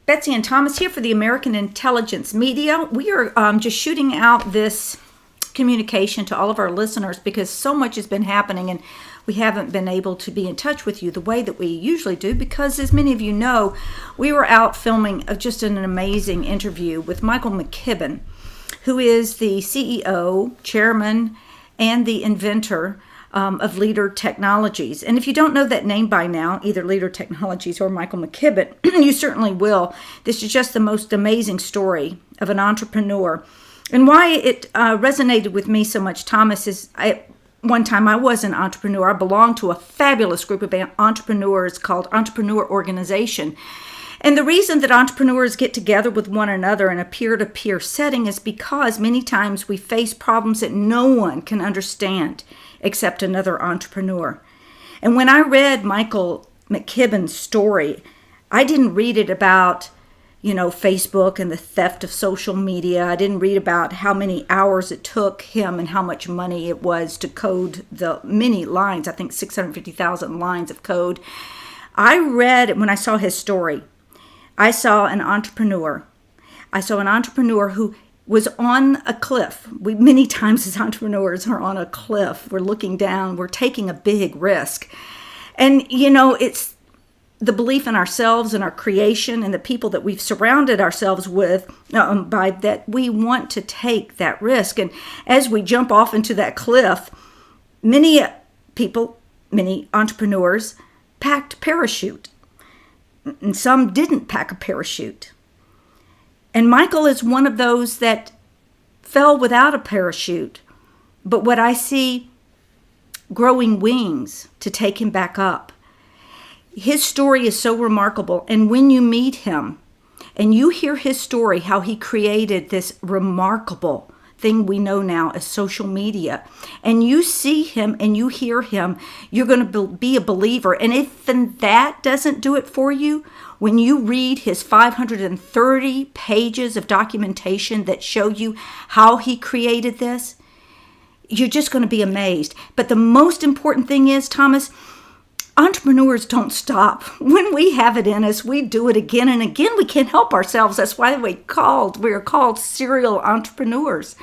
Betsy and Thomas here for the American Intelligence Media. We are just shooting out this communication to all of our listeners because so much has been happening and we haven't been able to be in touch with you the way that we usually do because, as many of you know, we were out filming just an amazing interview with Michael McKibben, who is the CEO, chairman, and the inventor of Leader Technologies. And if you don't know that name by now, either Leader Technologies or Michael McKibben, you certainly will. This is just the most amazing story of an entrepreneur. And why it resonated with me so much, Thomas, is one time I was an entrepreneur. I belonged to a fabulous group of entrepreneurs called Entrepreneur Organization. And the reason that entrepreneurs get together with one another in a peer-to-peer setting is because many times we face problems that no one can understand except another entrepreneur. And when I read Michael McKibben's story, I didn't read it about, Facebook and the theft of social media. I didn't read about how many hours it took him and how much money it was to code the many lines, I think 650,000 lines of code. I read, when I saw his story, I saw an entrepreneur. I saw an entrepreneur who was on a cliff. We many times as entrepreneurs are on a cliff. We're looking down. We're taking a big risk. And, it's the belief in ourselves and our creation and the people that we've surrounded ourselves with by that we want to take that risk. And as we jump off into that cliff, many people, many entrepreneurs packed parachute. And some didn't pack a parachute. And Michael is one of those that fell without a parachute. But what I see, growing wings to take him back up. His story is so remarkable. And when you meet him and you hear his story, how he created this remarkable thing we know now as social media, and you see him and you hear him, you're going to be a believer. And if that doesn't do it for you, when you read his 530 pages of documentation that show you how he created this, you're just going to be amazed. But the most important thing is, Thomas, entrepreneurs don't stop. When we have it in us, we do it again and again. We can't help ourselves. That's why we are called serial entrepreneurs.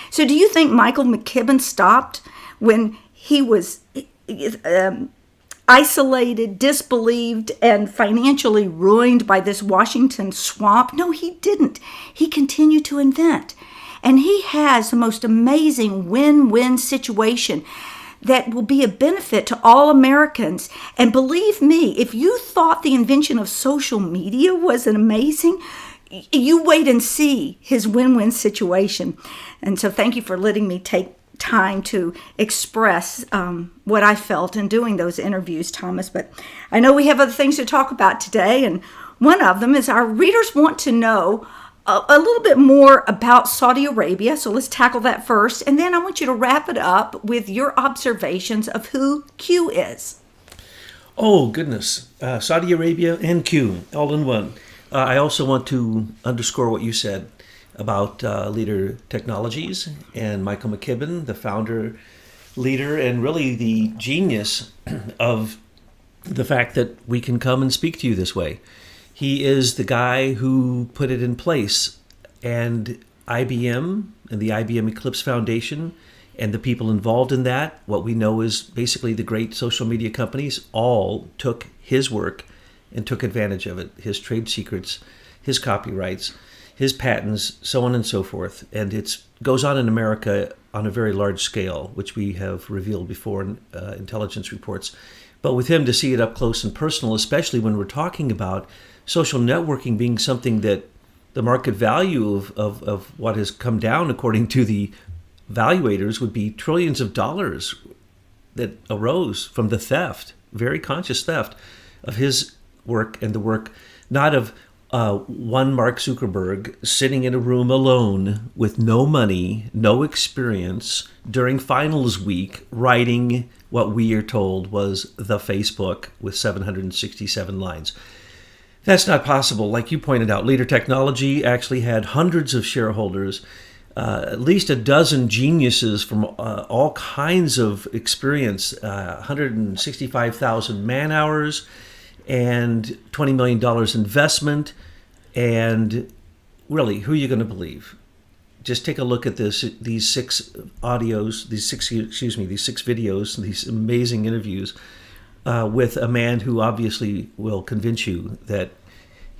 So do you think Michael McKibben stopped when he was isolated, disbelieved, and financially ruined by this Washington swamp? No, he didn't. He continued to invent. And he has the most amazing win-win situation that will be a benefit to all Americans. And believe me, if you thought the invention of social media was amazing, you wait and see his win-win situation. And so thank you for letting me take time to express what I felt in doing those interviews, Thomas. But I know we have other things to talk about today, and one of them is our readers want to know a little bit more about Saudi Arabia. So let's tackle that first, and then I want you to wrap it up with your observations of who Q is. Oh, goodness. Saudi Arabia and Q, all in one. I also want to underscore what you said about Leader Technologies and Michael McKibben, the founder, leader, and really the genius of the fact that we can come and speak to you this way. He is the guy who put it in place, and IBM and the IBM Eclipse Foundation and the people involved in that, what we know is basically the great social media companies, all took his work and took advantage of it, his trade secrets, his copyrights, his patents, so on and so forth. And it goes on in America on a very large scale, which we have revealed before in intelligence reports. But with him, to see it up close and personal, especially when we're talking about social networking being something that the market value of what has come down, according to the valuators, would be trillions of dollars that arose from the theft, very conscious theft, of his work and the work not of one Mark Zuckerberg sitting in a room alone with no money, no experience during finals week, writing what we are told was the Facebook with 767 lines. That's not possible. Like you pointed out, Leader Technology actually had hundreds of shareholders, at least a dozen geniuses from all kinds of experience, 165,000 man hours and $20 million investment. And really, who are you going to believe? Just take a look at these six videos, these amazing interviews with a man who obviously will convince you that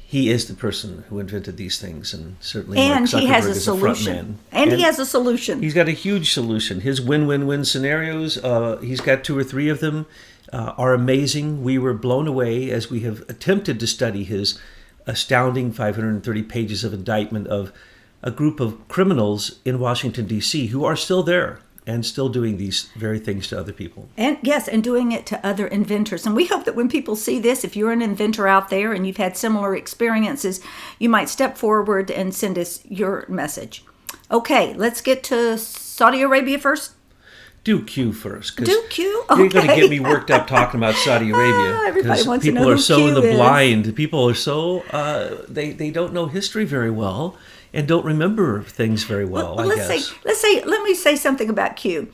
he is the person who invented these things, and certainly Mark And he has Zuckerberg a is the front solution. man. And he has a solution. He's got a huge solution. His win-win-win scenarios, he's got 2 or 3 of them, are amazing. We were blown away as we have attempted to study his astounding 530 pages of indictment of a group of criminals in Washington, D.C. who are still there and still doing these very things to other people. And yes, and doing it to other inventors. And we hope that when people see this, if you're an inventor out there and you've had similar experiences, you might step forward and send us your message. Okay, let's get to Saudi Arabia first. Do Q first. Do Q? Okay. You're going to get me worked up talking about Saudi Arabia. Everybody wants to know people who are so Q in the is. blind. People are so, they don't know history very well and don't remember things very well, I guess. Let me say something about Q.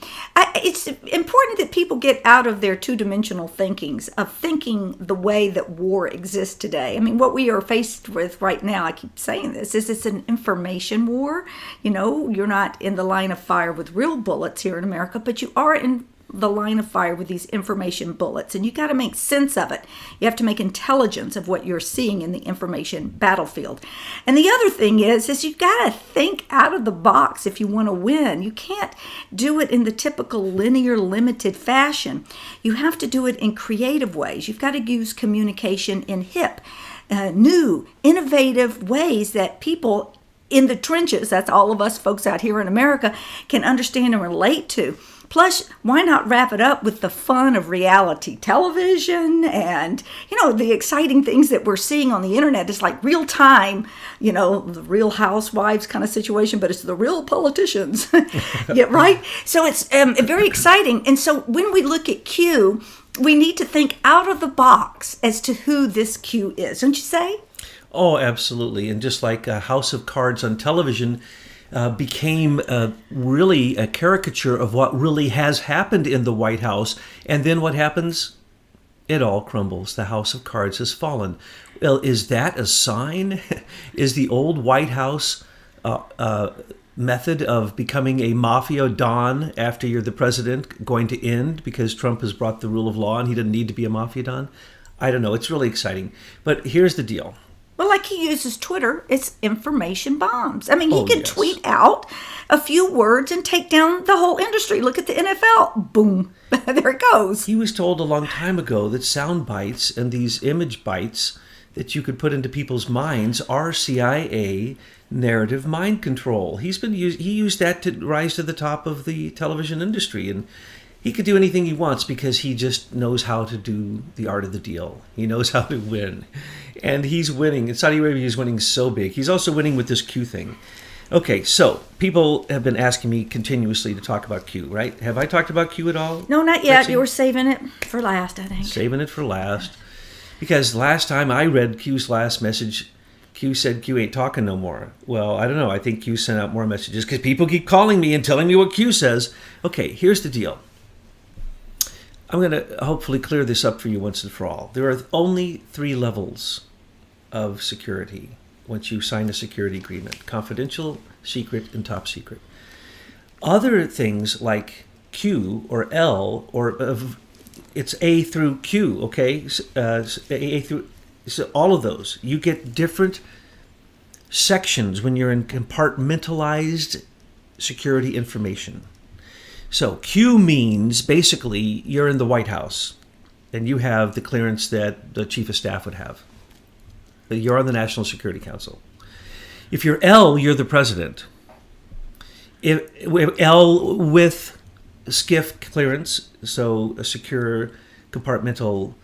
It's important that people get out of their two-dimensional thinkings of thinking the way that war exists today. I mean, what we are faced with right now, I keep saying this, is it's an information war. You know, you're not in the line of fire with real bullets here in America, but you are in the line of fire with these information bullets, and you got to make sense of it. You have to make intelligence of what you're seeing in the information battlefield. And the other thing is you got to think out of the box if you want to win. You can't do it in the typical linear, limited fashion. You have to do it in creative ways. You've got to use communication in hip, new, innovative ways that people in the trenches, that's all of us folks out here in America, can understand and relate to. Plus, why not wrap it up with the fun of reality television and, the exciting things that we're seeing on the internet? It's like real time, the Real Housewives kind of situation, but it's the real politicians. Yeah, right? So it's very exciting. And so when we look at Q, we need to think out of the box as to who this Q is, don't you say? Oh, absolutely. And just like House of Cards on television became really a caricature of what really has happened in the White House. And then what happens? It all crumbles. The House of Cards has fallen. Well, is that a sign? Is the old White House method of becoming a mafia don after you're the president going to end because Trump has brought the rule of law and he didn't need to be a mafia don? I don't know. It's really exciting. But here's the deal. Well, like he uses Twitter, it's information bombs. I mean, he can yes. tweet out a few words and take down the whole industry. Look at the NFL. Boom. There it goes. He was told a long time ago that sound bites and these image bites that you could put into people's minds are CIA narrative mind control. He used that to rise to the top of the television industry, and he could do anything he wants because he just knows how to do the art of the deal. He knows how to win. And he's winning. And Saudi Arabia is winning so big. He's also winning with this Q thing. Okay, so people have been asking me continuously to talk about Q, right? Have I talked about Q at all? No, not yet. Betsy? You were saving it for last, I think. Saving it for last. Because last time I read Q's last message, Q said Q ain't talking no more. Well, I don't know. I think Q sent out more messages because people keep calling me and telling me what Q says. Okay, here's the deal. I'm going to hopefully clear this up for you once and for all. There are only 3 levels of security once you sign a security agreement: confidential, secret, and top secret. Other things like Q or L it's A through Q, okay? A through, so all of those, you get different sections when you're in compartmentalized security information. So Q means basically you're in the White House and you have the clearance that the chief of staff would have. You're on the National Security Council. If you're L, you're the president. If L with SCIF clearance, so a secure compartmental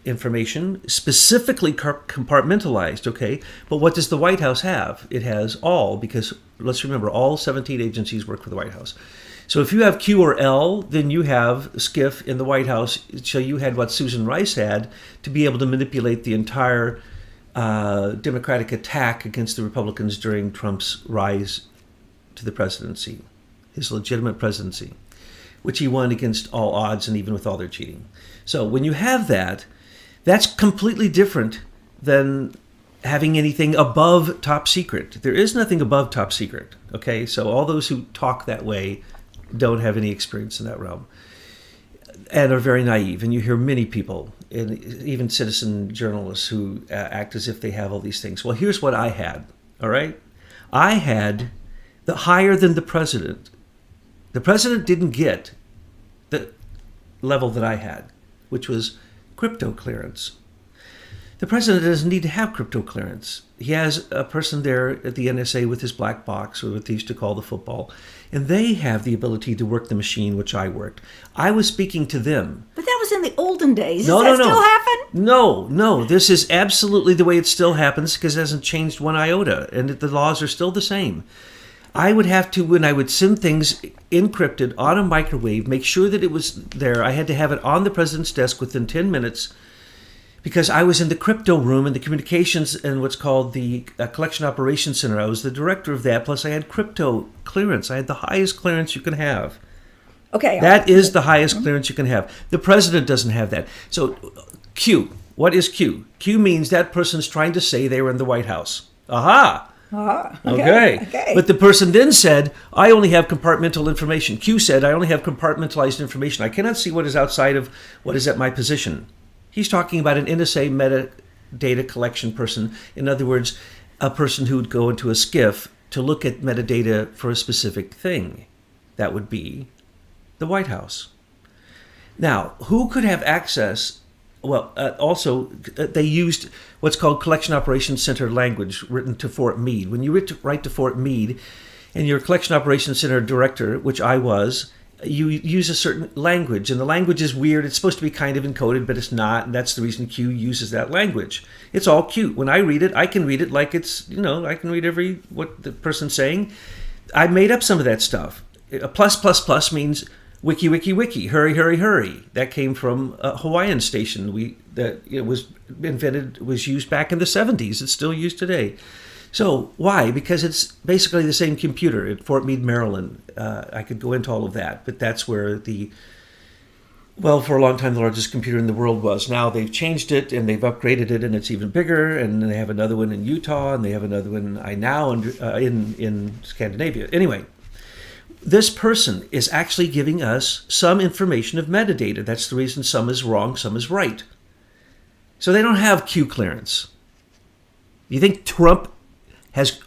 information, specifically compartmentalized, okay? But what does the White House have? It has all, because let's remember, all 17 agencies work for the White House. So if you have Q or L, then you have SCIF in the White House. So you had what Susan Rice had to be able to manipulate the entire Democratic attack against the Republicans during Trump's rise to the presidency, his legitimate presidency, which he won against all odds and even with all their cheating. So when you have that, that's completely different than having anything above top secret. There is nothing above top secret. Okay, so all those who talk that way don't have any experience in that realm and are very naive. And you hear many people, and even citizen journalists, who act as if they have all these things. Well, here's what I had. All right, I had the higher than the president. The president didn't get the level that I had, which was crypto clearance. The president doesn't need to have crypto clearance. He has a person there at the NSA with his black box, or what they used to call the football, and they have the ability to work the machine, which I worked. I was speaking to them. But that was in the olden days. No, Does that no, no. still happen? No. This is absolutely the way it still happens, because it hasn't changed one iota, and the laws are still the same. I would have to, when I would send things encrypted on a microwave, make sure that it was there. I had to have it on the president's desk within 10 minutes, because I was in the crypto room and the communications and what's called the Collection Operations Center. I was the director of that, plus I had crypto clearance. I had the highest clearance you can have. Okay. That is the highest clearance you can have. The president doesn't have that. So Q, what is Q? Q means that person's trying to say they were in the White House. Aha! Okay. But the person then said, I only have compartmental information. Q said, I only have compartmentalized information. I cannot see what is outside of what is at my position. He's talking about an NSA metadata collection person. In other words, a person who would go into a SCIF to look at metadata for a specific thing. That would be the White House. Now, who could have access? Well, they used what's called Collection Operations Center language written to Fort Meade. When you write to Fort Meade and you're a Collection Operations Center director, which I was, you use a certain language, and the language is weird. It's supposed to be kind of encoded, but it's not, and that's the reason Q uses that language. It's all cute. When I read it, I can read it like it's, I can read what the person's saying. I made up some of that stuff. A plus means wiki, wiki, wiki, hurry, hurry, hurry. That came from a Hawaiian station it was used back in the 70s. It's still used today. So why? Because it's basically the same computer at Fort Meade, Maryland. I could go into all of that, but that's where for a long time, the largest computer in the world was. Now they've changed it and they've upgraded it, and it's even bigger. And they have another one in Utah, and they have another one in Scandinavia. Anyway, this person is actually giving us some information of metadata. That's the reason some is wrong, some is right. So they don't have Q clearance. You think Trump has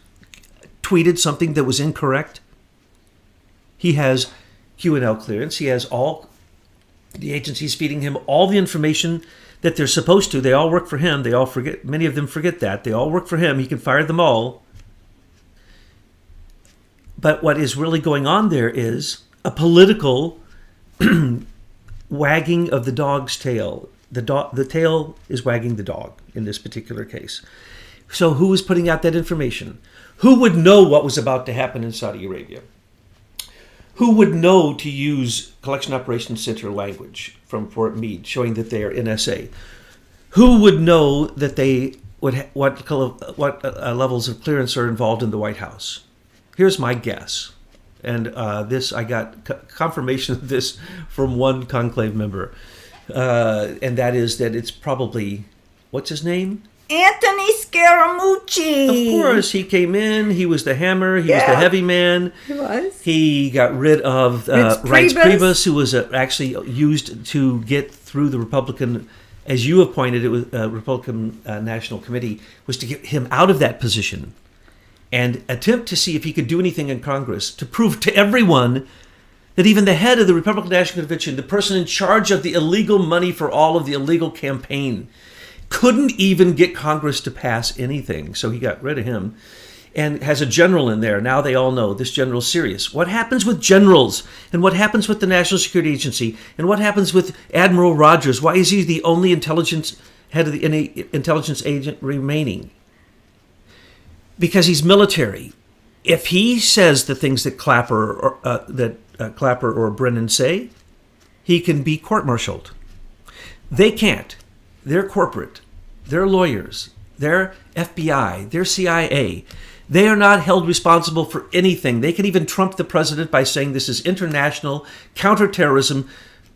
tweeted something that was incorrect? He has Q&L clearance. He has all the agencies feeding him all the information that they're supposed to. They all work for him. Many of them forget that. They all work for him. He can fire them all. But what is really going on there is a political wagging of the dog's tail. The tail is wagging the dog in this particular case. So who was putting out that information? Who would know what was about to happen in Saudi Arabia? Who would know to use Collection Operations Center language from Fort Meade, showing that they are NSA? Who would know that they what levels of clearance are involved in the White House? Here's my guess, and I got confirmation of this from one conclave member, and that is that it's probably, what's his name? Anthony Scaramucci. Of course, he came in. He was the hammer. He was the heavy man. He was. He got rid of Reince Priebus, who was actually used to get through the Republican, as you have pointed, it was Republican National Committee, was to get him out of that position and attempt to see if he could do anything in Congress to prove to everyone that even the head of the Republican National Convention, the person in charge of the illegal money for all of the illegal campaign, couldn't even get Congress to pass anything. So he got rid of him and has a general in there. Now they all know this general's serious. What happens with generals, and what happens with the National Security Agency, and what happens with Admiral Rogers? Why is he the only head of the intelligence agent remaining? Because he's military. If he says the things that Clapper or Brennan say, he can be court-martialed. They can't. They're corporate. They're lawyers. They're FBI. They're CIA. They are not held responsible for anything. They can even trump the president by saying this is international counterterrorism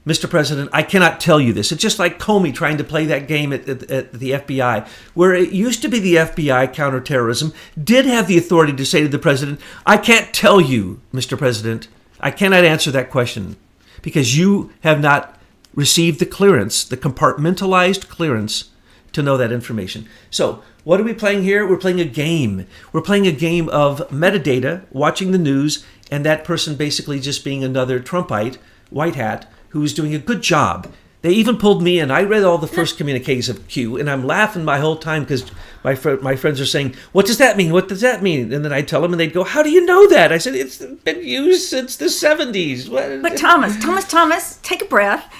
Mr. President, I cannot tell you this. It's just like Comey trying to play that game at the FBI, where it used to be the FBI, counterterrorism, did have the authority to say to the president, I can't tell you, Mr. President, I cannot answer that question because you have not received the clearance, the compartmentalized clearance to know that information. So what are we playing here? We're playing a game. We're playing a game of metadata, watching the news, and that person basically just being another Trumpite, white hat, who was doing a good job. They even pulled me in. I read all the first communiques of Q, and I'm laughing my whole time because my friends are saying, what does that mean? What does that mean? And then I tell them, and they'd go, how do you know that? I said, it's been used since the 70s. But Thomas, take a breath.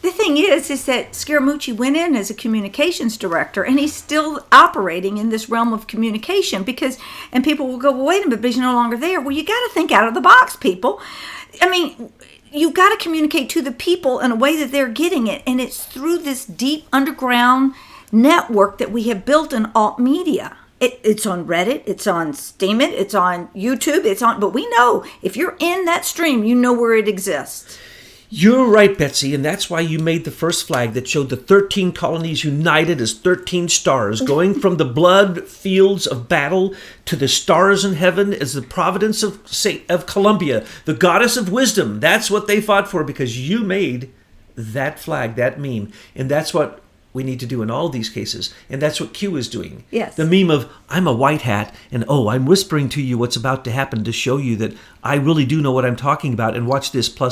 The thing is that Scaramucci went in as a communications director, and he's still operating in this realm of communication and people will go, well, wait a minute, but he's no longer there. Well, you got to think out of the box, people. I mean, you got to communicate to the people in a way that they're getting it, and it's through this deep underground network that we have built in alt media. It's on Reddit, it's on Steemit, it's on YouTube, but we know if you're in that stream, you know where it exists. You're right, Betsy, and that's why you made the first flag that showed the 13 colonies united as 13 stars, going from the blood fields of battle to the stars in heaven as the providence of Columbia, the goddess of wisdom. That's what they fought for because you made that flag, that meme, and that's what we need to do in all these cases, and that's what Q is doing. Yes. The meme of, I'm a white hat, and I'm whispering to you what's about to happen to show you that I really do know what I'm talking about, and watch this, +++,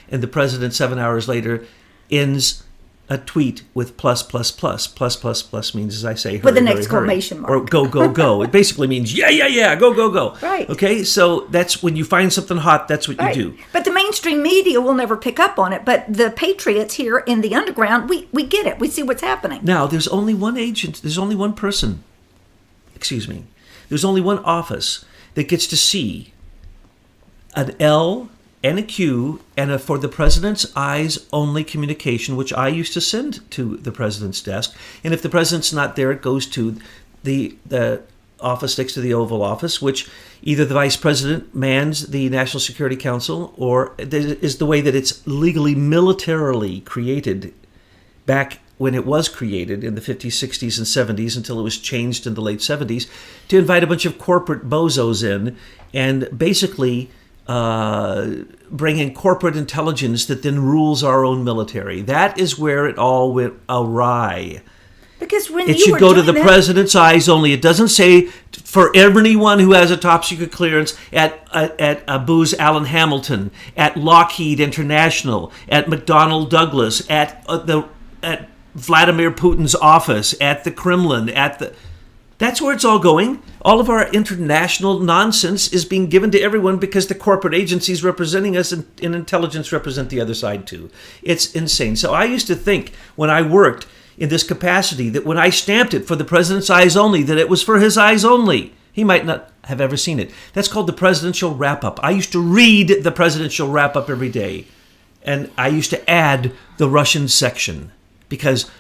and the president 7 hours later ends a tweet with +++. +++ means, as I say, hurry, with an hurry, exclamation hurry. mark. Or go. It basically means, yeah, go. Right. Okay, so that's when you find something hot, that's what you do. But the mainstream media will never pick up on it. But the patriots here in the underground, we get it. We see what's happening. Now, there's only one agent, there's only one person, there's only one office that gets to see an L and a Q and a for the president's eyes only communication, which I used to send to the president's desk. And if the president's not there, it goes to the office next to the Oval Office, which either the vice president mans the National Security Council, or is the way that it's legally militarily created back when it was created in the 50s, 60s, and 70s until it was changed in the late 70s to invite a bunch of corporate bozos in and basically bring in corporate intelligence that then rules our own military. That is where it all went awry. Because when it you should go to the president's eyes only. It doesn't say for anyone who has a top secret clearance at Booz Allen Hamilton, at Lockheed International, at McDonnell Douglas, at Vladimir Putin's office, at the Kremlin, That's where it's all going. All of our international nonsense is being given to everyone because the corporate agencies representing us in intelligence represent the other side too. It's insane. So I used to think when I worked in this capacity that when I stamped it for the president's eyes only, that it was for his eyes only. He might not have ever seen it. That's called the presidential wrap-up. I used to read the presidential wrap-up every day. And I used to add the Russian section because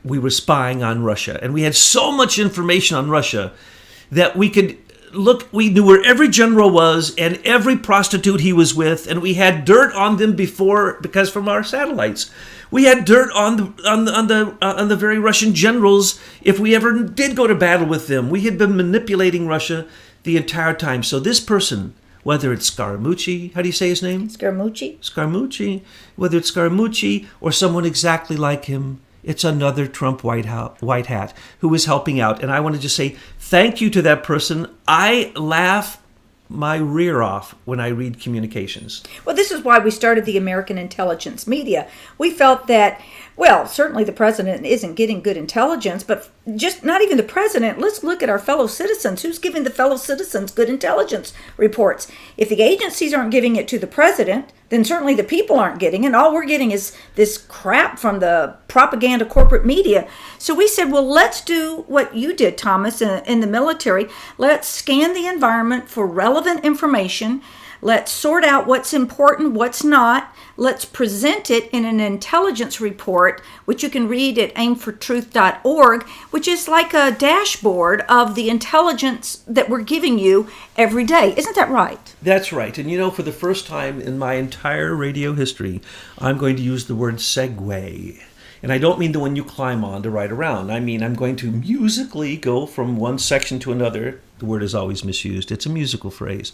we were spying on Russia. And we had so much information on Russia that we could look, we knew where every general was and every prostitute he was with, and we had dirt on them before, because from our satellites. We had dirt on the very Russian generals if we ever did go to battle with them. We had been manipulating Russia the entire time. So this person, whether it's Scaramucci, how do you say his name? Scaramucci. Whether it's Scaramucci or someone exactly like him, it's another Trump white hat who is helping out. And I want to just say thank you to that person. I laugh my rear off when I read communications. Well, this is why we started the American Intelligence Media. We felt that, well, certainly the president isn't getting good intelligence, but just not even the president. Let's look at our fellow citizens. Who's giving the fellow citizens good intelligence reports? If the agencies aren't giving it to the president, then certainly the people aren't getting it. All we're getting is this crap from the propaganda corporate media. So we said, well, let's do what you did, Thomas, in the military. Let's scan the environment for relevant information. Let's sort out what's important, what's not. let's present it in an intelligence report, which you can read at aimfortruth.org, which is like a dashboard of the intelligence that we're giving you every day. Isn't that right? That's right. And for the first time in my entire radio history, I'm going to use the word segue. And I don't mean the one you climb on to ride around. I mean, I'm going to musically go from one section to another. The word is always misused. It's a musical phrase.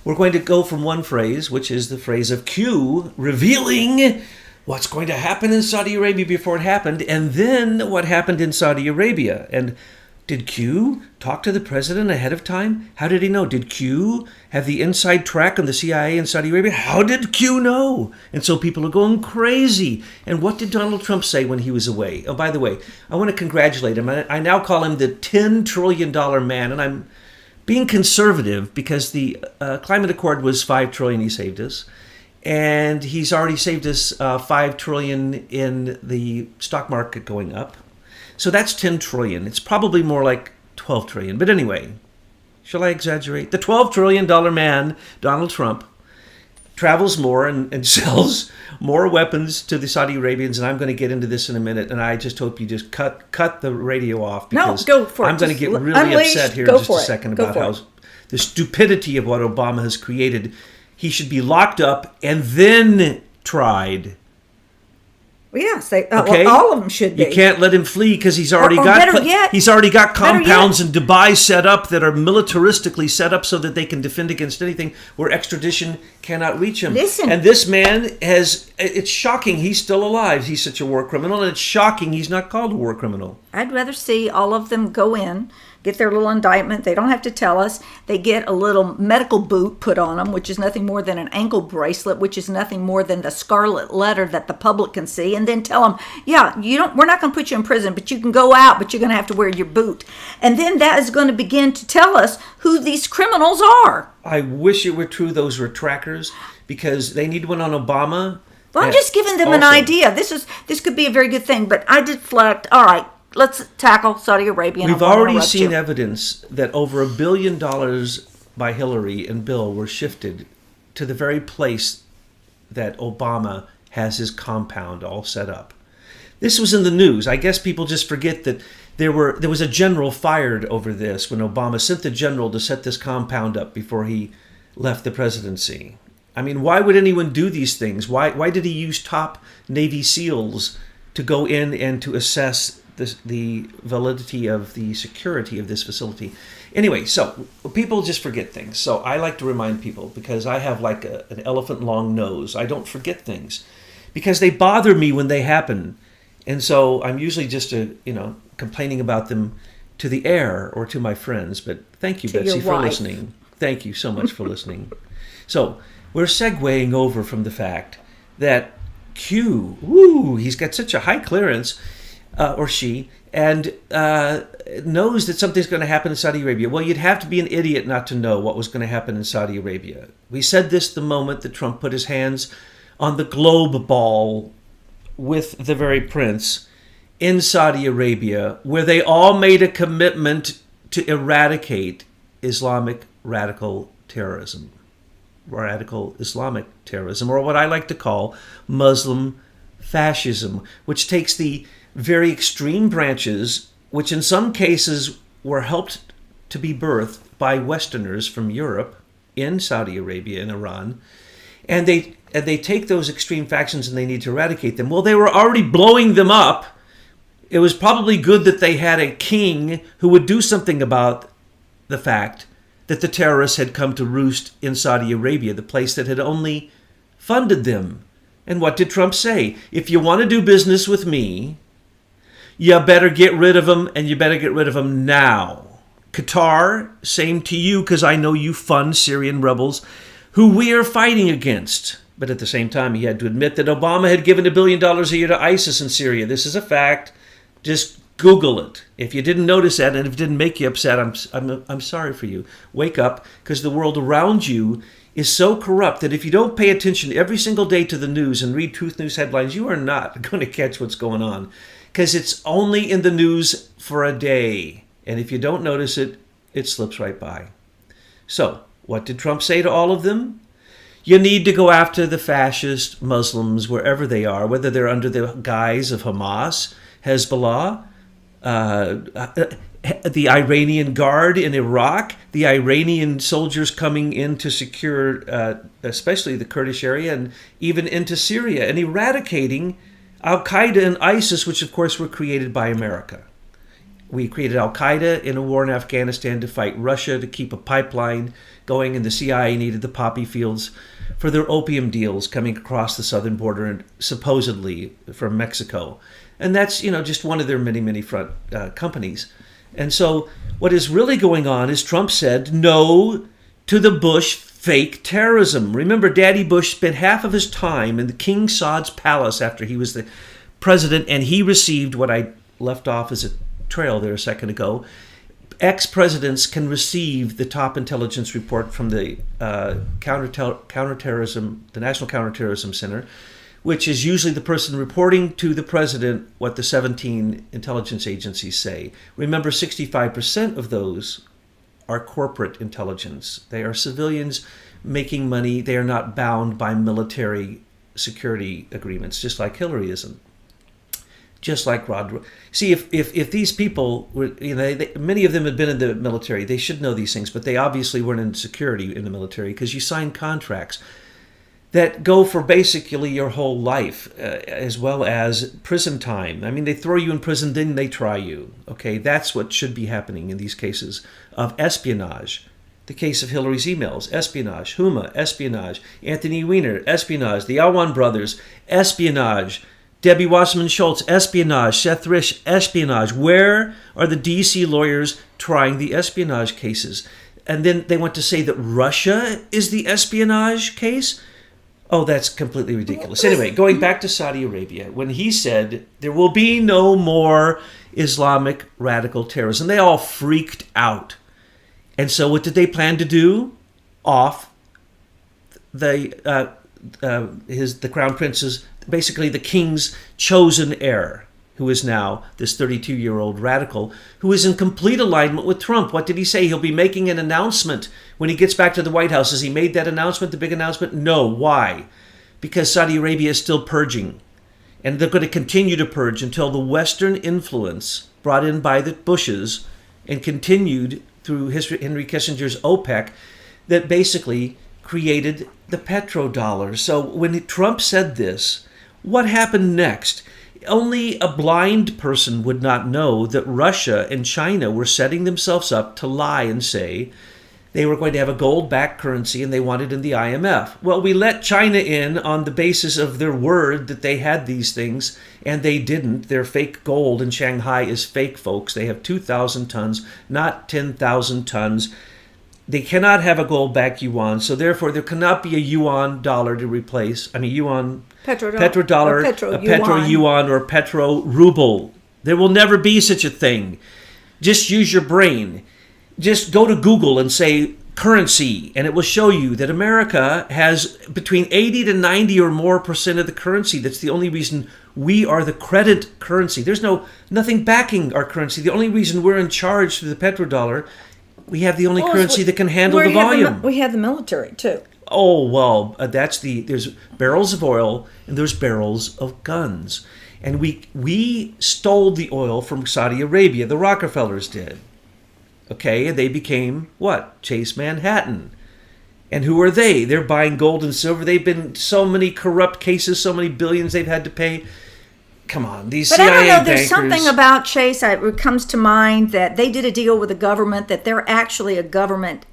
We're going to go from one phrase, which is the phrase of Q, revealing what's going to happen in Saudi Arabia before it happened, and then what happened in Saudi Arabia. And did Q talk to the president ahead of time? How did he know? Did Q have the inside track on the CIA in Saudi Arabia? How did Q know? And so people are going crazy. And what did Donald Trump say when he was away? Oh, by the way, I want to congratulate him. I now call him the $10 trillion man, and I'm being conservative because the climate accord was $5 trillion he saved us. And he's already saved us $5 trillion in the stock market going up. So that's 10 trillion. It's probably more like 12 trillion. But anyway, shall I exaggerate? The $12 trillion man, Donald Trump, travels more and sells more weapons to the Saudi Arabians. And I'm going to get into this in a minute. And I just hope you just cut the radio off. Because no, go for it. I'm going to get really upset here in just a second about how the stupidity of what Obama has created. He should be locked up and then tried. Yes, all of them should be. You can't let him flee because he's already got compounds in Dubai set up that are militaristically set up so that they can defend against anything where extradition cannot reach him. Listen. And this man it's shocking he's still alive. He's such a war criminal, and it's shocking he's not called a war criminal. I'd rather see all of them go in, get their little indictment. They don't have to tell us. They get a little medical boot put on them, which is nothing more than an ankle bracelet, which is nothing more than the scarlet letter that the public can see, and then tell them, yeah, we're not going to put you in prison, but you can go out, but you're going to have to wear your boot. And then that is going to begin to tell us who these criminals are. I wish it were true those were trackers, because they need one on Obama. Well, I'm just giving them an idea. This could be a very good thing, but I deflect. All right. Let's tackle Saudi Arabia. We've already seen evidence that over $1 billion by Hillary and Bill were shifted to the very place that Obama has his compound all set up. This was in the news. I guess people just forget that there was a general fired over this when Obama sent the general to set this compound up before he left the presidency. I mean, why would anyone do these things? Why did he use top Navy SEALs to go in and to assess the validity of the security of this facility? Anyway, so people just forget things. So I like to remind people, because I have like an elephant long nose. I don't forget things because they bother me when they happen. And so I'm usually just complaining about them to the air or to my friends. But thank you, Betsy, for listening. Thank you so much for listening. So we're segueing over from the fact that Q, he's got such a high clearance, or she, and knows that something's going to happen in Saudi Arabia. Well, you'd have to be an idiot not to know what was going to happen in Saudi Arabia. We said this the moment that Trump put his hands on the globe ball with the very prince in Saudi Arabia, where they all made a commitment to eradicate Islamic radical terrorism, radical Islamic terrorism, or what I like to call Muslim fascism, which takes the very extreme branches, which in some cases were helped to be birthed by Westerners from Europe in Saudi Arabia and Iran, and they take those extreme factions and they need to eradicate them. Well, they were already blowing them up. It was probably good that they had a king who would do something about the fact that the terrorists had come to roost in Saudi Arabia, the place that had only funded them. And what did Trump say? If you want to do business with me, you better get rid of them, and you better get rid of them now. Qatar, same to you, because I know you fund Syrian rebels who we are fighting against. But at the same time, he had to admit that Obama had given $1 billion a year to ISIS in Syria. This is a fact. Just Google it. If you didn't notice that, and if it didn't make you upset, I'm sorry for you. Wake up, because the world around you is so corrupt that if you don't pay attention every single day to the news and read Truth News headlines, you are not going to catch what's going on, because it's only in the news for a day. And if you don't notice it, it slips right by. So, what did Trump say to all of them? You need to go after the fascist Muslims wherever they are, whether they're under the guise of Hamas, Hezbollah, the Iranian Guard in Iraq, the Iranian soldiers coming in to secure especially the Kurdish area and even into Syria, and eradicating Al-Qaeda and ISIS, which of course were created by America. We created Al-Qaeda in a war in Afghanistan to fight Russia, to keep a pipeline going, and the CIA needed the poppy fields for their opium deals coming across the southern border and supposedly from Mexico. And that's, just one of their many, many front companies. And so what is really going on is Trump said no to the Bush fake terrorism. Remember, Daddy Bush spent half of his time in the King Saud's palace after he was the president, and he received what I left off as a trail there a second ago. Ex-presidents can receive the top intelligence report from the counterterrorism, the National Counterterrorism Center, which is usually the person reporting to the president what the 17 intelligence agencies say. Remember, 65% of those are corporate intelligence. They are civilians making money. They are not bound by military security agreements, just like Hillary isn't. Just like Rod. See, if these people were, many of them had been in the military, they should know these things, but they obviously weren't in security in the military because you sign contracts that go for basically your whole life, as well as prison time. I mean, they throw you in prison, then they try you. Okay, that's what should be happening in these cases of espionage. The case of Hillary's emails, espionage. Huma, espionage. Anthony Weiner, espionage. The Alwan brothers, espionage. Debbie Wasserman Schultz, espionage. Seth Rich, espionage. Where are the D.C. lawyers trying the espionage cases? And then they want to say that Russia is the espionage case? Oh, that's completely ridiculous. Anyway, going back to Saudi Arabia, when he said there will be no more Islamic radical terrorism, they all freaked out. And so what did they plan to do? Off the crown prince's, basically the king's chosen heir, who is now this 32-year-old radical, who is in complete alignment with Trump. What did he say? He'll be making an announcement when he gets back to the White House. Has he made that announcement, the big announcement? No. Why? Because Saudi Arabia is still purging. And they're going to continue to purge until the Western influence brought in by the Bushes and continued through Henry Kissinger's OPEC that basically created the petrodollar. So when Trump said this, what happened next? Only a blind person would not know that Russia and China were setting themselves up to lie and say they were going to have a gold-backed currency and they wanted in the IMF. Well, we let China in on the basis of their word that they had these things, and they didn't. Their fake gold in Shanghai is fake, folks. They have 2,000 tons, not 10,000 tons. They cannot have a gold-backed yuan, so therefore there cannot be a yuan dollar to replace, yuan petrodollar, a petro yuan, or petro ruble. There will never be such a thing. Just use your brain. Just go to Google and say currency, and it will show you that America has between 80 to 90 or more percent of the currency. That's the only reason we are the credit currency. There's nothing backing our currency. The only reason we're in charge through the petrodollar, we have the only currency that can handle the volume. We have the military too. Oh, well, there's barrels of oil and there's barrels of guns. And we stole the oil from Saudi Arabia. The Rockefellers did. Okay, and they became what? Chase Manhattan. And who are they? They're buying gold and silver. They've been so many corrupt cases, so many billions they've had to pay. Come on, these CIA bankers. But I don't know, there's something about Chase, it comes to mind that they did a deal with the government, that they're actually a government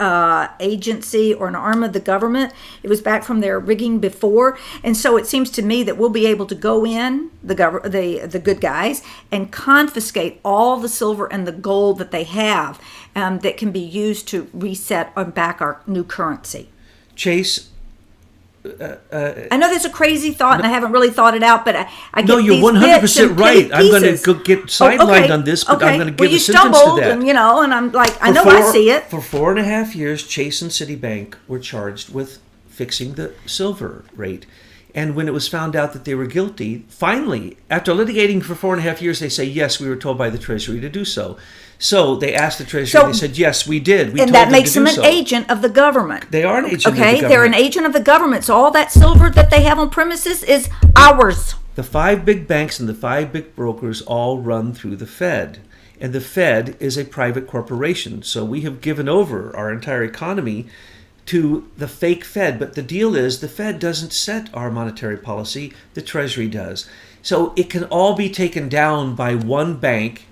agency or an arm of the government. It was back from their rigging before. And so it seems to me that we'll be able to go in, the good guys, and confiscate all the silver and the gold that they have that can be used to reset or back our new currency. Chase... I know that's a crazy thought, and I haven't really thought it out, but I get no, you're 100% right. I'm going to get sidelined on this, but I'm going to give a sentence to that. And I'm like, I know I see it. For 4.5 years, Chase and Citibank were charged with fixing the silver rate. And when it was found out that they were guilty, finally, after litigating for 4.5 years, they say, yes, we were told by the Treasury to do so. So they asked the Treasury, they said, yes, we did. We and told that them makes to do them an so. agent of the government. They are an agent of the Okay, government. they're an agent of the government. So all that silver that they have on premises is ours. The 5 big banks and the 5 big brokers all run through the Fed. And the Fed is a private corporation. So we have given over our entire economy to the fake Fed. But the deal is the Fed doesn't set our monetary policy, the Treasury does. So it can all be taken down by one bank,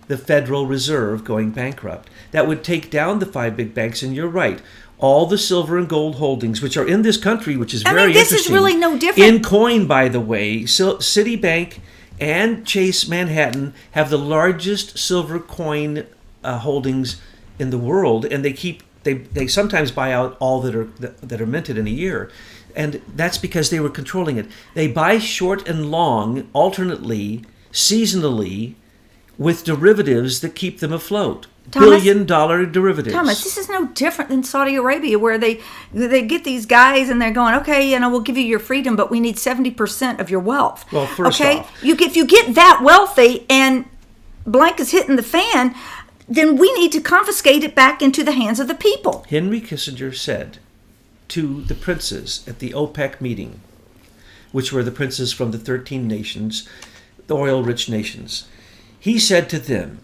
the Federal Reserve, going bankrupt. That would take down the 5 big banks, and you're right. All the silver and gold holdings, which are in this country, which is very interesting. This is really no different. In coin, by the way, Citibank and Chase Manhattan have the largest silver coin holdings in the world, and they sometimes buy out all that are minted in a year, and that's because they were controlling it. They buy short and long alternately, seasonally, with derivatives that keep them afloat. Thomas, billion-dollar derivatives. Thomas, this is no different than Saudi Arabia, where they get these guys and they're going, okay, we'll give you your freedom, but we need 70% of your wealth. Well, first off, if you get that wealthy and blank is hitting the fan, then we need to confiscate it back into the hands of the people. Henry Kissinger said to the princes at the OPEC meeting, which were the princes from the 13 nations, the oil-rich nations, he said to them,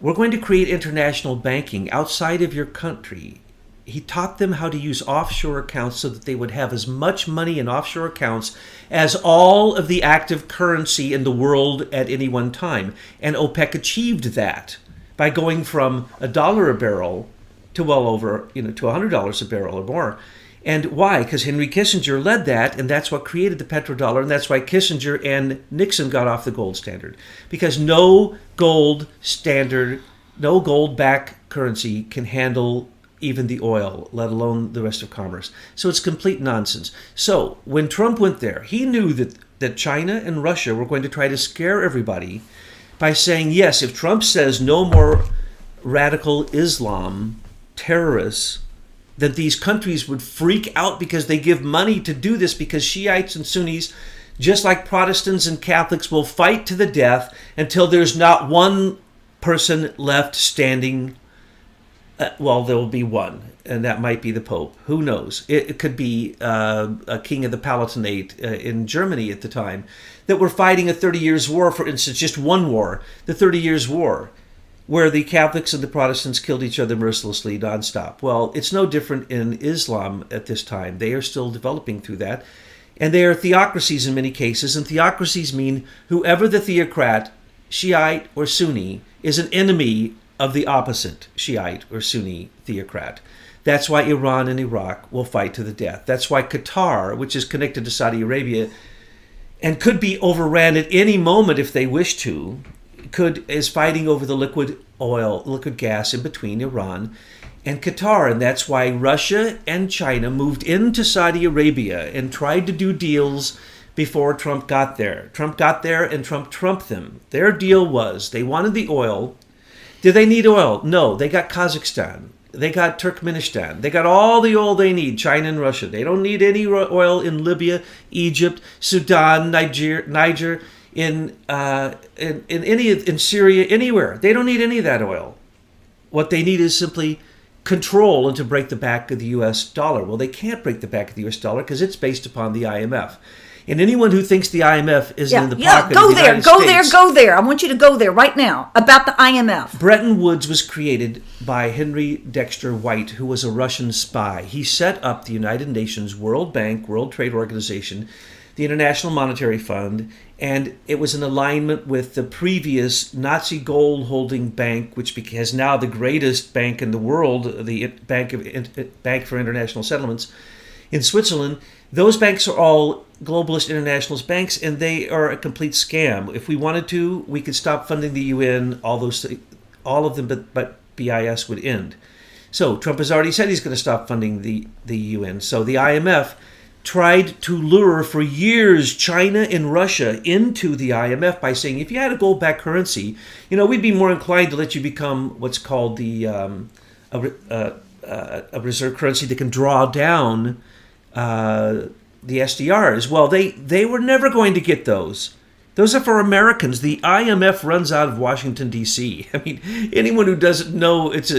we're going to create international banking outside of your country. He taught them how to use offshore accounts so that they would have as much money in offshore accounts as all of the active currency in the world at any one time. And OPEC achieved that by going from $1 a barrel to well over, to $100 a barrel or more. And why? Because Henry Kissinger led that, and that's what created the petrodollar, and that's why Kissinger and Nixon got off the gold standard. Because no gold-backed currency can handle even the oil, let alone the rest of commerce. So it's complete nonsense. So when Trump went there, he knew that China and Russia were going to try to scare everybody by saying, yes, if Trump says no more radical Islam terrorists, that these countries would freak out because they give money to do this, because Shiites and Sunnis, just like Protestants and Catholics, will fight to the death until there's not one person left standing. Well, there will be one, and that might be the Pope. Who knows? It could be a king of the Palatinate in Germany at the time, that were fighting a 30 years war, for instance, just one war, the 30 Years' War, where the Catholics and the Protestants killed each other mercilessly nonstop. Well, it's no different in Islam at this time. They are still developing through that. And they are theocracies in many cases. And theocracies mean whoever the theocrat, Shiite or Sunni, is an enemy of the opposite Shiite or Sunni theocrat. That's why Iran and Iraq will fight to the death. That's why Qatar, which is connected to Saudi Arabia and could be overran at any moment if they wish to, is fighting over the liquid gas in between Iran and Qatar. And that's why Russia and China moved into Saudi Arabia and tried to do deals before Trump got there. Trump got there and Trump trumped them. Their deal was they wanted the oil. Did they need oil? No, they got Kazakhstan. They got Turkmenistan. They got all the oil they need, China and Russia. They don't need any oil in Libya, Egypt, Sudan, Niger, in Syria, anywhere. They don't need any of that oil. What they need is simply control and to break the back of the U.S. dollar. Well, they can't break the back of the U.S. dollar because it's based upon the IMF. And anyone who thinks the IMF isn't in the pocket of the United States... Go there. I want you to go there right now about the IMF. Bretton Woods was created by Henry Dexter White, who was a Russian spy. He set up the United Nations, World Bank, World Trade Organization, the International Monetary Fund, and it was in alignment with the previous Nazi gold-holding bank, which is now the greatest bank in the world, the Bank for International Settlements in Switzerland. Those banks are all globalist internationalist banks, and they are a complete scam. If we wanted to, we could stop funding the UN. All of them, but BIS would end. So Trump has already said he's going to stop funding the UN. So the IMF tried to lure for years China and Russia into the IMF by saying, if you had a gold-backed currency, we'd be more inclined to let you become what's called a reserve currency that can draw down the SDRs. Well, they were never going to get those. Those are for Americans. The IMF runs out of Washington, D.C. I mean, anyone who doesn't know it's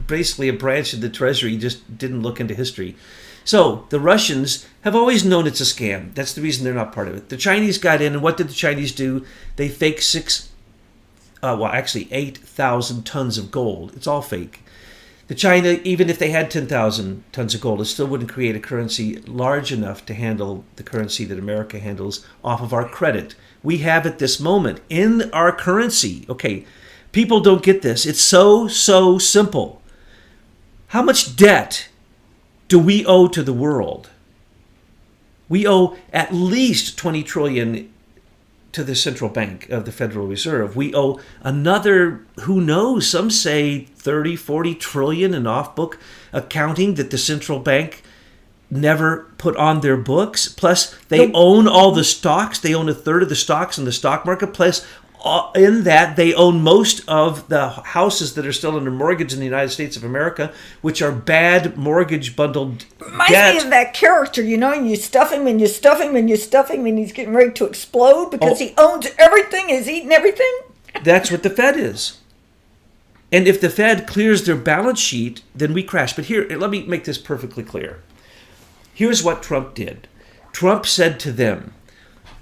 basically a branch of the Treasury just didn't look into history. So the Russians have always known it's a scam. That's the reason they're not part of it. The Chinese got in, and what did the Chinese do? They faked 8,000 tons of gold. It's all fake. The China, even if they had 10,000 tons of gold, it still wouldn't create a currency large enough to handle the currency that America handles off of our credit. We have at this moment in our currency. Okay, people don't get this. It's so simple. How much debt do we owe to the world? We owe at least 20 trillion to the central bank of the Federal Reserve. We owe another, who knows, some say 30, 40 trillion in off-book accounting that the central bank never put on their books. Plus, they own all the stocks. They own a third of the stocks in the stock market. Plus, in that, they own most of the houses that are still under mortgage in the United States of America, which are bad mortgage bundled Reminds debt. me of that character, and you stuff him and you stuff him and you stuff him and he's getting ready to explode because he owns everything, he's eating everything. That's what the Fed is. And if the Fed clears their balance sheet, then we crash. But here, let me make this perfectly clear. Here's what Trump did. Trump said to them,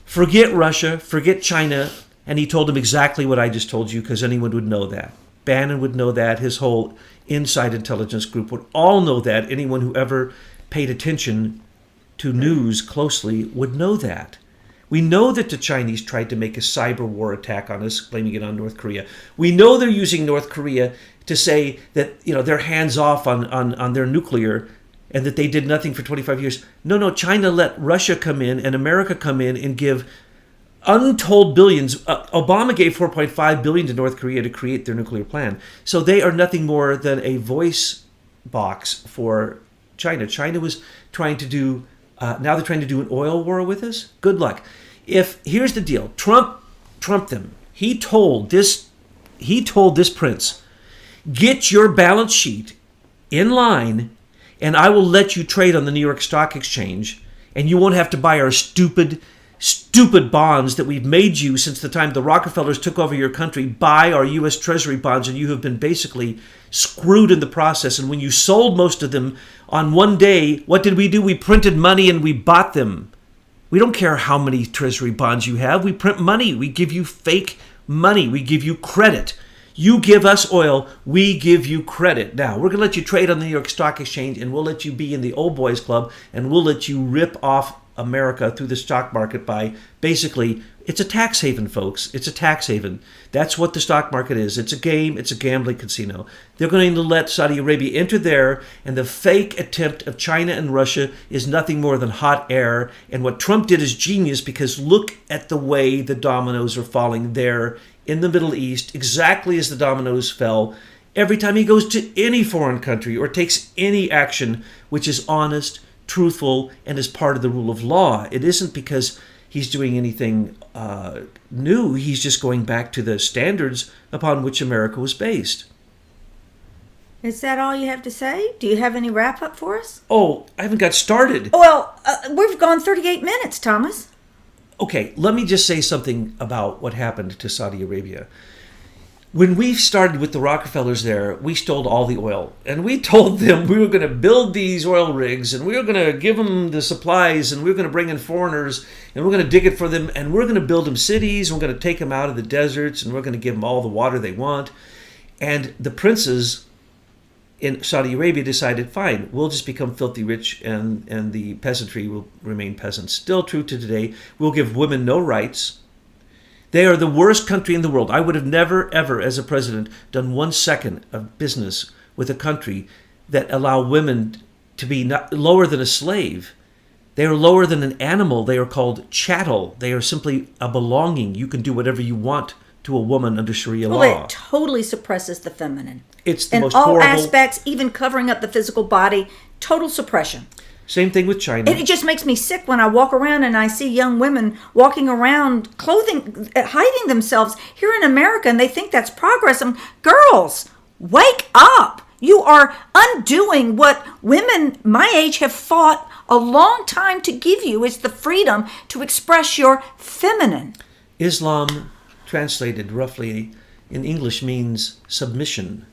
forget Russia, forget China, and he told them exactly what I just told you because anyone would know that. Bannon would know that. His whole inside intelligence group would all know that. Anyone who ever paid attention to news closely would know that. We know that the Chinese tried to make a cyber war attack on us, blaming it on North Korea. We know they're using North Korea to say that they're hands off on their nuclear and that they did nothing for 25 years. No, China let Russia come in and America come in and give untold billions. Obama gave $4.5 billion to North Korea to create their nuclear plan. So they are nothing more than a voice box for China. China was trying to do, now they're trying to do an oil war with us. Good luck. Here's the deal. Trump them. He told this prince, get your balance sheet in line and I will let you trade on the New York Stock Exchange and you won't have to buy our stupid bonds that we've made you since the time the Rockefellers took over your country. Buy our U.S. Treasury bonds and you have been basically screwed in the process. And when you sold most of them on one day, what did we do? We printed money and we bought them. We don't care how many Treasury bonds you have. We print money. We give you fake money. We give you credit. You give us oil, we give you credit. Now, we're going to let you trade on the New York Stock Exchange and we'll let you be in the old boys club and we'll let you rip off America through the stock market by basically, it's a tax haven, folks. It's a tax haven. That's what the stock market is. It's a game. It's a gambling casino. They're going to let Saudi Arabia enter there, and the fake attempt of China and Russia is nothing more than hot air. And what Trump did is genius because look at the way the dominoes are falling there in the Middle East, exactly as the dominoes fell every time he goes to any foreign country or takes any action which is honest, truthful, and is part of the rule of law. It isn't because he's doing anything new. He's just going back to the standards upon which America was based. Is that all you have to say? Do you have any wrap up for us? Oh, I haven't got started. Well, we've gone 38 minutes, Thomas. Okay, let me just say something about what happened to Saudi Arabia. When we started with the Rockefellers there, we stole all the oil. And we told them we were going to build these oil rigs and we were going to give them the supplies and we were going to bring in foreigners and we're going to dig it for them and we're going to build them cities and we're going to take them out of the deserts and we're going to give them all the water they want. And the princes in Saudi Arabia decided, fine, we'll just become filthy rich and the peasantry will remain peasants. Still true to today. We'll give women no rights. They are the worst country in the world. I would have never, ever, as a president, done 1 second of business with a country that allow women to be lower than a slave. They are lower than an animal. They are called chattel. They are simply a belonging. You can do whatever you want to a woman under Sharia law. Well, it totally suppresses the feminine. It's the in most all horrible aspects, even covering up the physical body, total suppression. Same thing with China. It just makes me sick when I walk around and I see young women walking around hiding themselves here in America, and they think that's progress. Girls, wake up. You are undoing what women my age have fought a long time to give you. It's the freedom to express your feminine. Islam, translated roughly in English, means submission.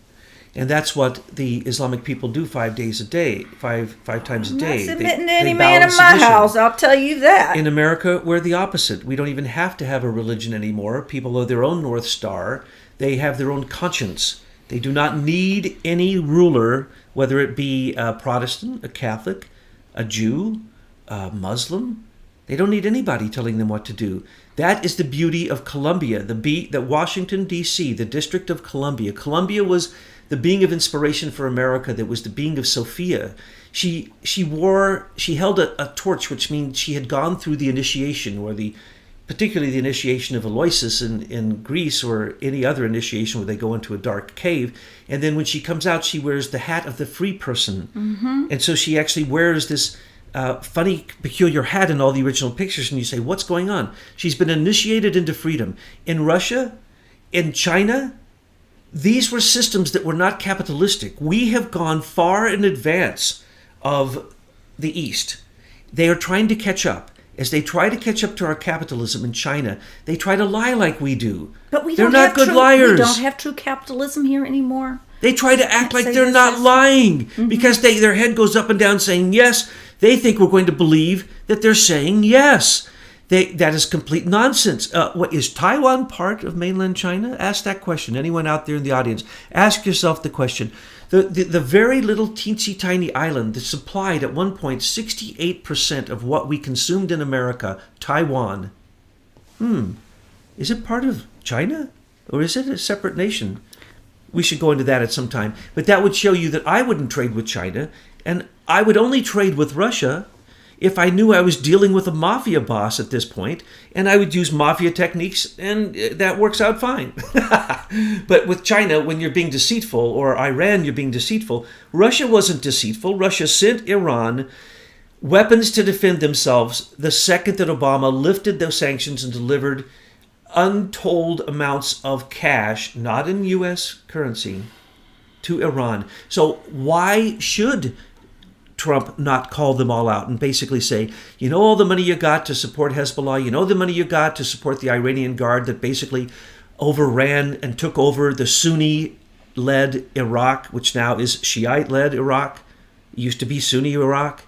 And that's what the Islamic people do 5 days a day, five times a day. I'm not submitting to any bow man in in my submission. house, I'll tell you that. In America, we're the opposite. We don't even have to have a religion anymore. People are their own North Star. They have their own conscience. They do not need any ruler, whether it be a Protestant, a Catholic, a Jew, a Muslim. They don't need anybody telling them what to do. That is the beauty of Columbia, the Washington, D.C., the District of Columbia. Columbia was the being of inspiration for America. That was the being of Sophia. She held a torch, which means she had gone through the initiation, or particularly the initiation of Aloysius in Greece, or any other initiation where they go into a dark cave. And then when she comes out, she wears the hat of the free person. Mm-hmm. And so she actually wears this funny, peculiar hat in all the original pictures. And you say, what's going on? She's been initiated into freedom. In Russia, in China, these were systems that were not capitalistic. We have gone far in advance of the East. They are trying to catch up. As they try to catch up to our capitalism in China, they try to lie like we do. But they're not good liars. We don't have true capitalism here anymore. They try to act like they're not lying because their head goes up and down saying yes. They think we're going to believe that they're saying yes. That is complete nonsense. What is Taiwan part of mainland China? Ask that question. Anyone out there in the audience, ask yourself the question. The very little teensy tiny island that supplied at one point 68% of what we consumed in America, Taiwan. Is it part of China or is it a separate nation? We should go into that at some time. But that would show you that I wouldn't trade with China, and I would only trade with Russia if I knew I was dealing with a mafia boss at this point, and I would use mafia techniques, and that works out fine. But with China, when you're being deceitful, or Iran, you're being deceitful, Russia wasn't deceitful. Russia sent Iran weapons to defend themselves the second that Obama lifted those sanctions and delivered untold amounts of cash, not in U.S. currency, to Iran. So why should Trump not call them all out and basically say, you know, all the money you got to support Hezbollah, you know, the money you got to support the Iranian Guard that basically overran and took over the Sunni-led Iraq, which now is Shiite-led Iraq. It used to be Sunni Iraq.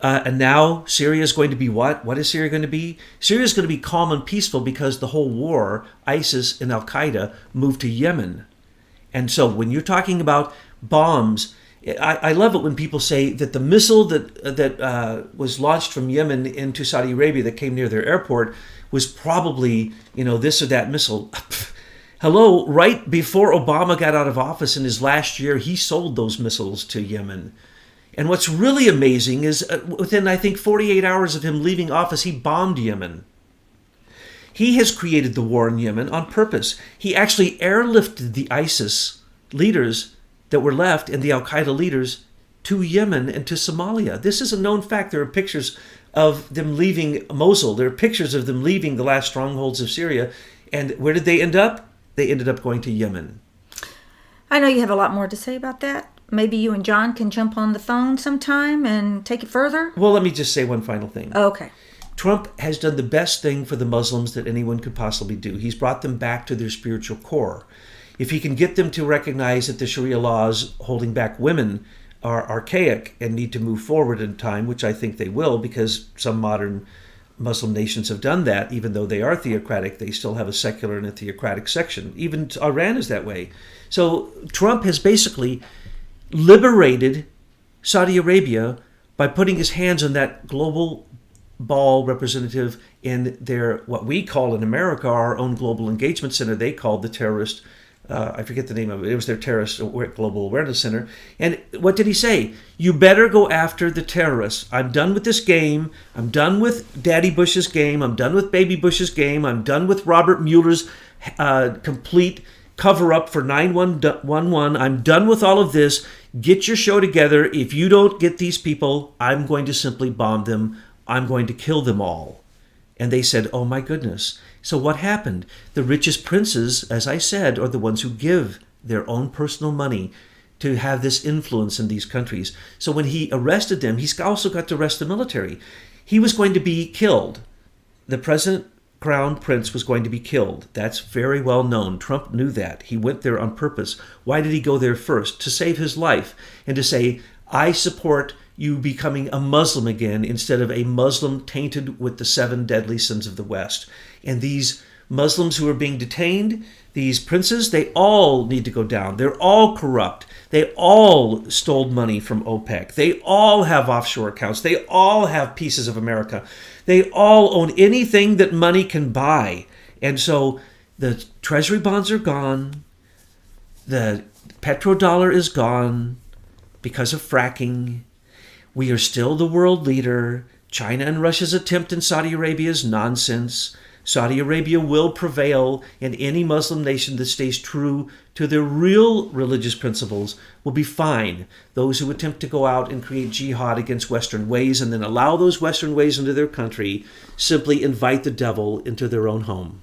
And now Syria is going to be what? What is Syria going to be? Syria is going to be calm and peaceful because the whole war, ISIS and Al-Qaeda, moved to Yemen. And so when you're talking about bombs, I love it when people say that the missile that was launched from Yemen into Saudi Arabia that came near their airport was probably, this or that missile. Hello, right before Obama got out of office in his last year, he sold those missiles to Yemen. And what's really amazing is within, I think, 48 hours of him leaving office, he bombed Yemen. He has created the war in Yemen on purpose. He actually airlifted the ISIS leaders that were left and the Al-Qaeda leaders to Yemen and to Somalia. This is a known fact. There are pictures of them leaving Mosul. There are pictures of them leaving the last strongholds of Syria. And where did they end up? They ended up going to Yemen. I know you have a lot more to say about that. Maybe you and John can jump on the phone sometime and take it further? Well, let me just say one final thing. Okay. Trump has done the best thing for the Muslims that anyone could possibly do. He's brought them back to their spiritual core. If he can get them to recognize that the Sharia laws holding back women are archaic and need to move forward in time, which I think they will, because some modern Muslim nations have done that, even though they are theocratic, they still have a secular and a theocratic section. Even Iran is that way. So Trump has basically liberated Saudi Arabia by putting his hands on that global ball representative in their, what we call in America, our own global engagement center. They called the terrorist, I forget the name of it. It was their terrorist global awareness center. And what did he say? You better go after the terrorists. I'm done with this game. I'm done with Daddy Bush's game. I'm done with Baby Bush's game. I'm done with Robert Mueller's complete cover-up for 9/11. I'm done with all of this. Get your show together. If you don't get these people, I'm going to simply bomb them. I'm going to kill them all. And they said, oh my goodness. So what happened? The richest princes, as I said, are the ones who give their own personal money to have this influence in these countries. So when he arrested them, he's also got to arrest the military. He was going to be killed. The present crown prince was going to be killed. That's very well known. Trump knew that. He went there on purpose. Why did he go there first? To save his life and to say, I support you becoming a Muslim again instead of a Muslim tainted with the 7 deadly sins of the West. And these Muslims who are being detained, these princes, they all need to go down. They're all corrupt. They all stole money from OPEC. They all have offshore accounts. They all have pieces of America. They all own anything that money can buy. And so the treasury bonds are gone. The petrodollar is gone because of fracking. We are still the world leader. China and Russia's attempt in Saudi Arabia is nonsense. Saudi Arabia will prevail, and any Muslim nation that stays true to their real religious principles will be fine. Those who attempt to go out and create jihad against Western ways and then allow those Western ways into their country simply invite the devil into their own home.